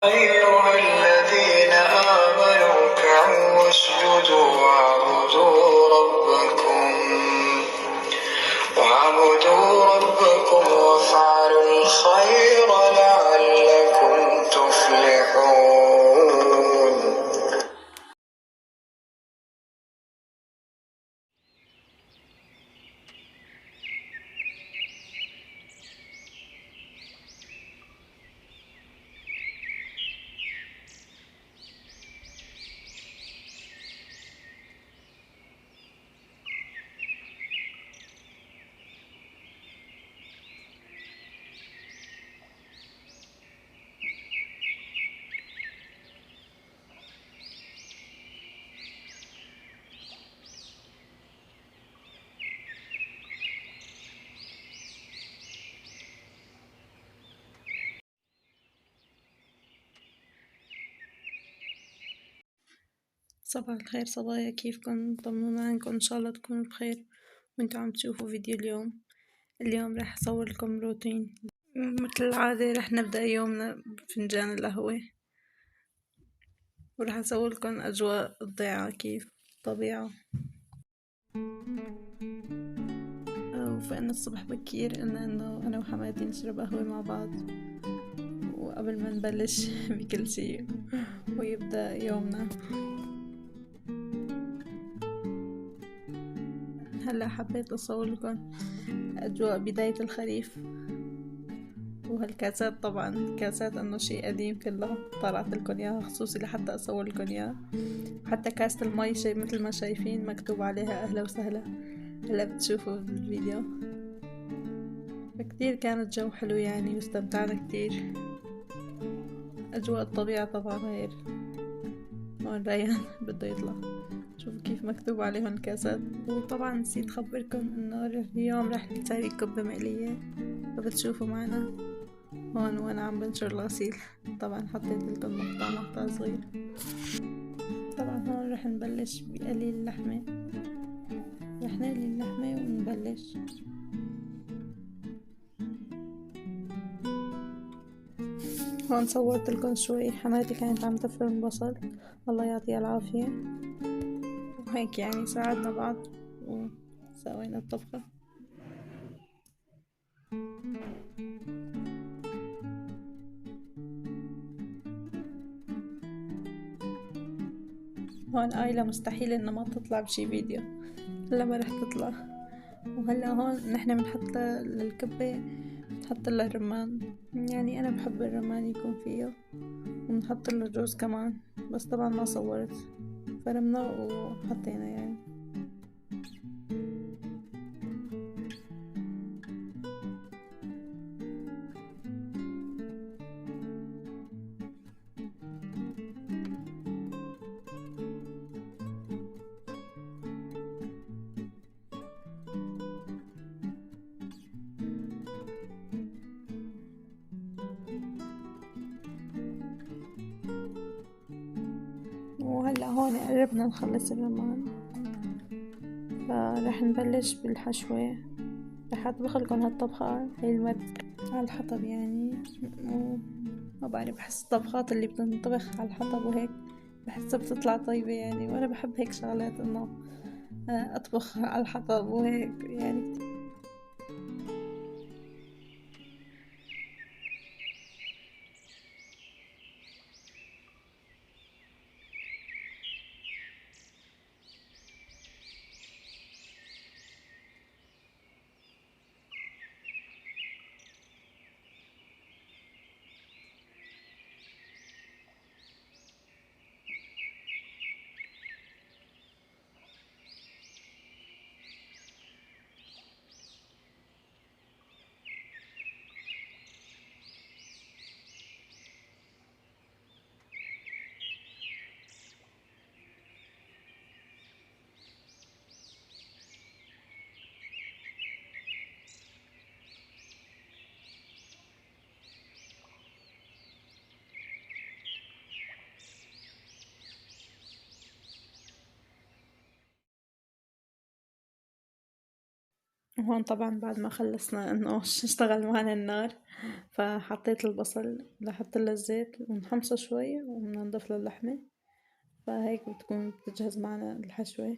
أيها الذين آمنوا اركعوا واسجدوا واعبدوا ربكم وافعلوا الخير لعلكم تفلحون. صباح الخير صبايا، كيفكن؟ طمنونا عنكم، ان شاء الله تكونوا بخير وانتوا عم تشوفوا فيديو اليوم راح اصور لكم روتين مثل العادة. راح نبدأ يومنا بفنجان القهوة، وراح اصور لكم اجواء الضيعة كيف طبيعة. وفقنا الصبح بكير، قلنا انه انا وحماتي نشرب قهوة مع بعض وقبل ما نبلش بكل شي ويبدأ يومنا. هلا حبيت اصور لكم اجواء بداية الخريف، وهالكاسات طبعا كاسات انه شي قديم كله، طلعت لكم اياها خصوصي لحتى اصور لكم اياها. حتى كاسة المي شي مثل ما شايفين مكتوب عليها اهلا وسهلا، هلا بتشوفوا بالفيديو. فكتير كان الجو حلو يعني، واستمتعنا كتير. اجواء الطبيعة طبعا غير. هون ريان بده يطلع، شوفوا كيف مكتوب عليهم الكاسات. وطبعا نسيت خبركم انه اليوم راح نسوي كبة مقلية، فبتشوفوا معنا هون وانا عم بنشر الغسيل. طبعا حطيت لكم مقطع صغير. طبعا هون رح نبلش بقلي اللحمة، رح نقلي اللحمة ونبلش. هون صورت لكم شوي، حماتي كانت عم تفرم بصل، الله يعطيها العافية. وهيك يعني ساعدنا بعض وسوينا الطبخة. هون آيلة مستحيل انه ما تطلع بشي فيديو، هلا ما رح تطلع. وهلا هون نحن بنحط للكبة بنحط لها الرمان، يعني انا بحب الرمان يكون فيه، ونحط له الجوز كمان، بس طبعا ما صورت، فرمناه وحطينا يعني. وهلا هون قربنا نخلص الرمان، فرح نبلش بالحشوة. رح اطبخ لكم هالطبخة، هي المد على الحطب يعني. ما بعرف، بحس الطبخات اللي بتنطبخ على الحطب وهيك بحسها بتطلع طيبة يعني، وانا بحب هيك شغلات انه اطبخ على الحطب وهيك يعني. وهون طبعا بعد ما خلصنا انه اشتغل معنا النار، فحطيت البصل لحط له الزيت ونحمصه شوي وننضيف له اللحمة، فهيك بتكون بتجهز معنا الحشوة.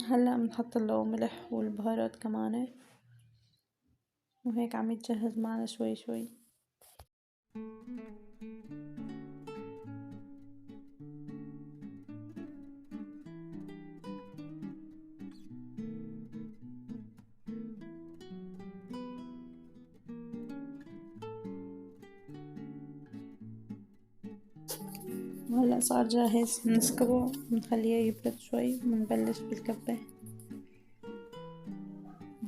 هلا بنحط له ملح والبهارات كمان، وهيك عم يتجهز معنا شوي شوي. وهلا صار جاهز، بنسكبه بنخليه يبرد شوي وبنبلش بالكبة.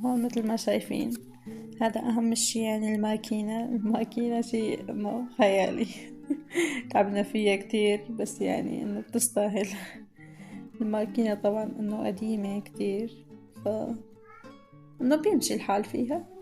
هون مثل ما شايفين هذا أهم شي، يعني الماكينة شي إنه خيالي. تعبنا فيها كتير بس يعني إنه بتستاهل. الماكينة طبعا إنه قديمة كتير، ف إنه بيمشي الحال فيها.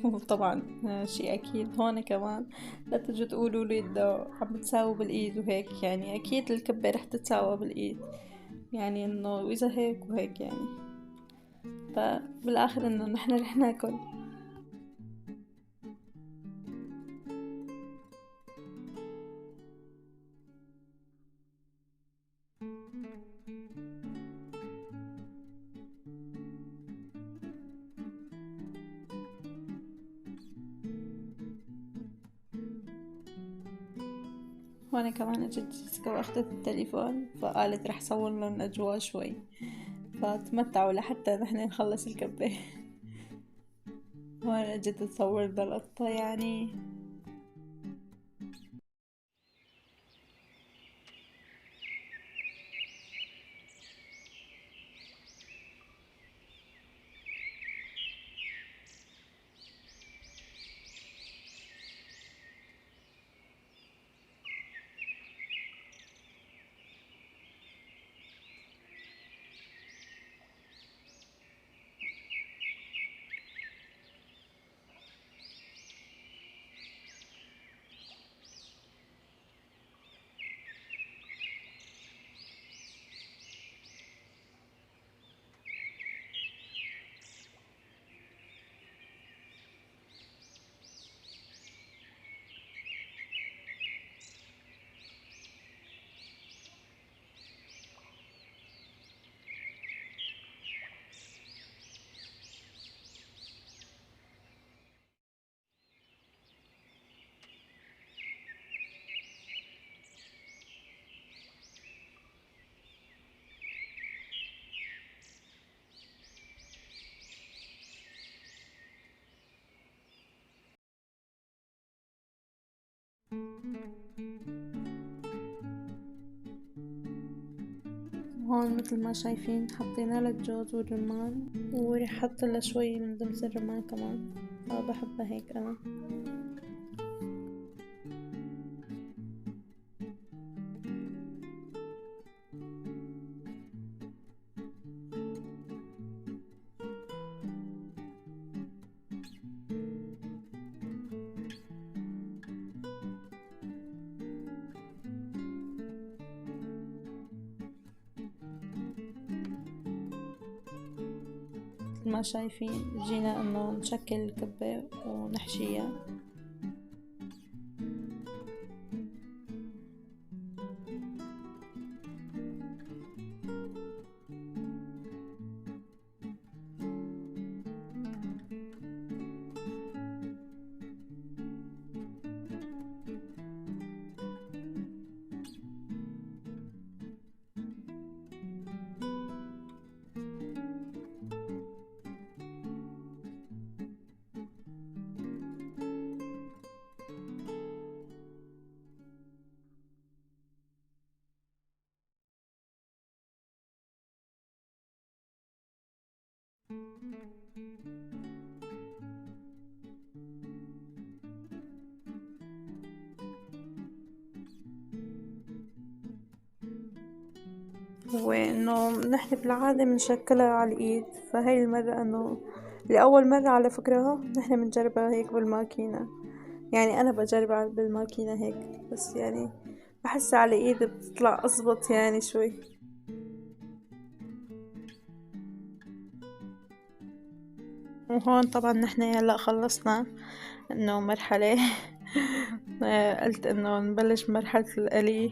وطبعا شي أكيد هون كمان لا تجوا تقولوا لي إنه عم بتساووا بالإيد وهيك، يعني أكيد الكبة رح تتساوى بالإيد، يعني إنه إذا هيك وهيك يعني، فبالآخر إنه نحن رح ناكل. هون كمان اجت جيسيكا واخدت التليفون، فقالت رح صور لهم اجواء شوي، فتمتعوا لحتى نحن نخلص الكبة. هون اجت تصور لنا القطة يعني. هون مثل ما شايفين حطينا لها الجوز والرمان، ورح حط لها شوي من دمس الرمان كمان، بحبها هيك انا. مثل ما شايفين جينا انه نشكل الكبة ونحشيها. هو انه نحن بالعادة بنشكلها على الايد، فهاي المرة انه لأول مرة على فكرة نحن بنجربها هيك بالماكينة. يعني انا بجربها بالماكينة هيك، بس يعني بحس على ايد بتطلع اضبط يعني شوي. وهون طبعا نحن هلا خلصنا انه مرحلة قلت انه نبلش مرحلة القلي.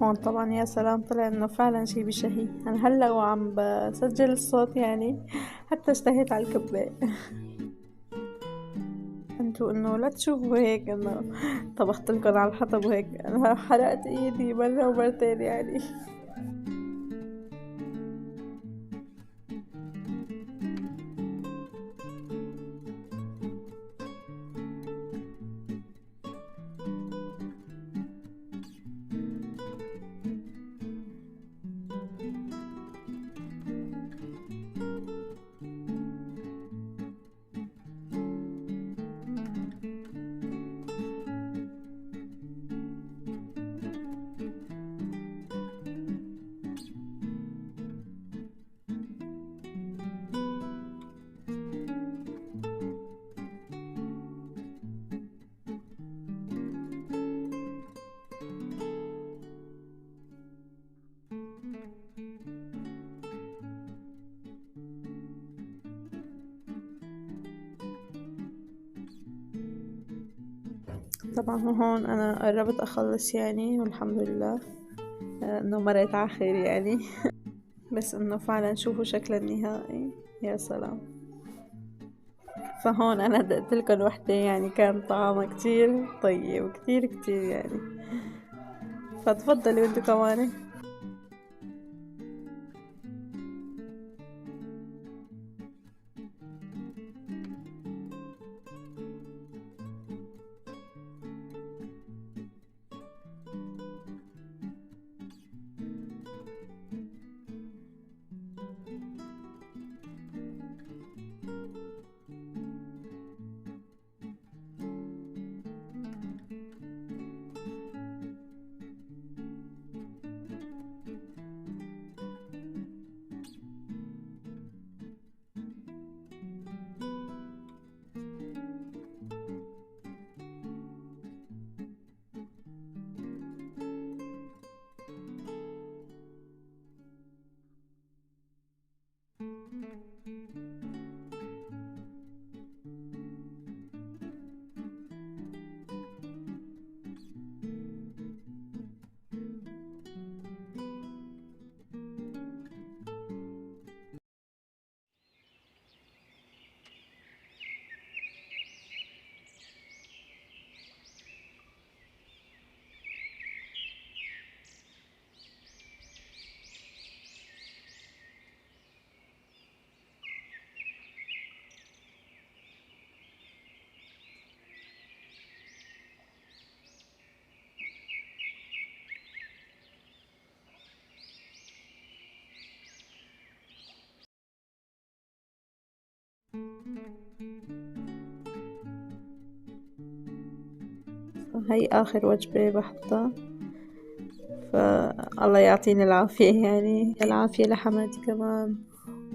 هون طبعا يا سلام، طلع انه فعلا شي بشهي. انا هلا وعم بسجل الصوت يعني حتى اشتهيت على الكبة. انتو انه لا تشوفوا هيك انه طبخت لكم على الحطب وهيك، انا حرقت ايدي مرة ومرتين يعني. طبعا هون انا قربت اخلص يعني، والحمد لله انه مريت على خير يعني. بس انه فعلا شوفوا شكل النهائي، يا سلام. فهون انا دقت لكم وحدة يعني كان طعمها كتير طيب، كتير كتير يعني. فتفضلوا انتو كمان. هي آخر وجبة بحطها، فالله يعطيني العافية، يعني العافية لحماتي كمان،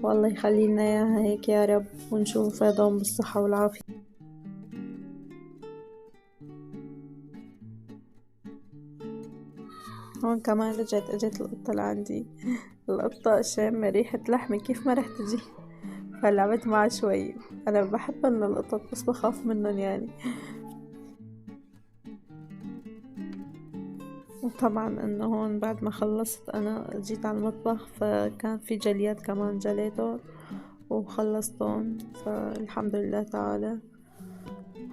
والله يخلي لنا إياها هيك يا رب، ونشوفها دوم بالصحة والعافية. هون كمان اجت القطة لعندي. القطة شامة ريحة لحمة كيف ما رح تجي، فلعبت معها شوي. أنا بحب إن القطط بس بخاف منن يعني. وطبعا إنه هون بعد ما خلصت أنا جيت على المطبخ، فكان في جليات كمان جليتهم وخلصتهم، فالحمد لله تعالى.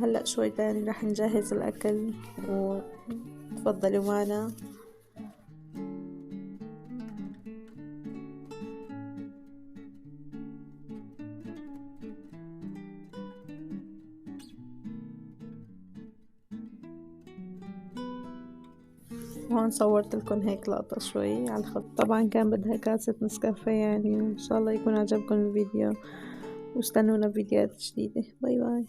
هلأ شوي تاني رح نجهز الأكل وتفضلوا معنا. هون صورت لكم هيك لقطة شوي على الخط، طبعا كان بدها كاسة نسكافيه يعني. وإن شاء الله يكون عجبكم الفيديو، واستنونا بفيديوهات جديدة. باي باي.